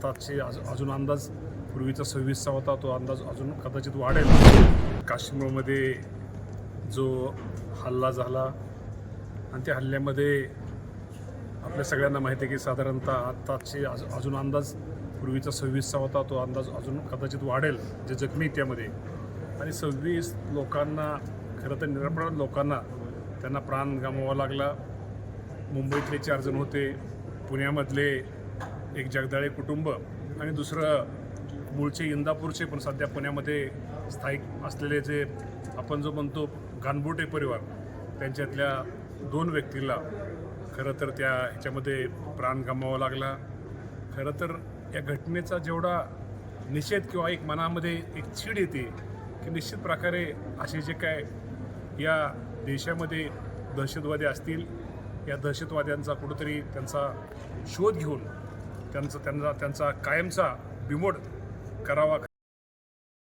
आत्ताचे अजून अंदाज पूर्वीचा 26चा होता, तो अंदाज अजून कदाचित वाढेल. काश्मीरमध्ये जो हल्ला झाला आणि त्या हल्ल्यामध्ये आपल्या सगळ्यांना माहिती आहे की साधारणतः आत्ताचे अजून अंदाज पूर्वीचा 26चा होता, तो अंदाज अजून कदाचित वाढेल जे जखमी त्यामध्ये. आणि 26 लोकांना, खरं तर निरपराध लोकांना त्यांना प्राण गमवावा लागला. मुंबईतले 4 जण होते, पुण्यामधले एक जगदाळे कुटुंब आणि दुसरं मूळचे इंदापूरचे पण सध्या पुण्यामध्ये स्थायिक असलेले जे आपण जो म्हणतो गानबोटे परिवार, त्यांच्यातल्या 2 व्यक्तीला खरं तर त्या ह्याच्यामध्ये प्राण गमवावा लागला. खरं तर या घटनेचा जेवढा निषेध किंवा एक मनामध्ये एक चीड येते की निश्चित प्रकारे असे जे काय या देशामध्ये दहशतवादी असतील, या दहशतवाद्यांचा कुठंतरी त्यांचा शोध घेऊन त्यांचा कायमचा बिमोड करावा.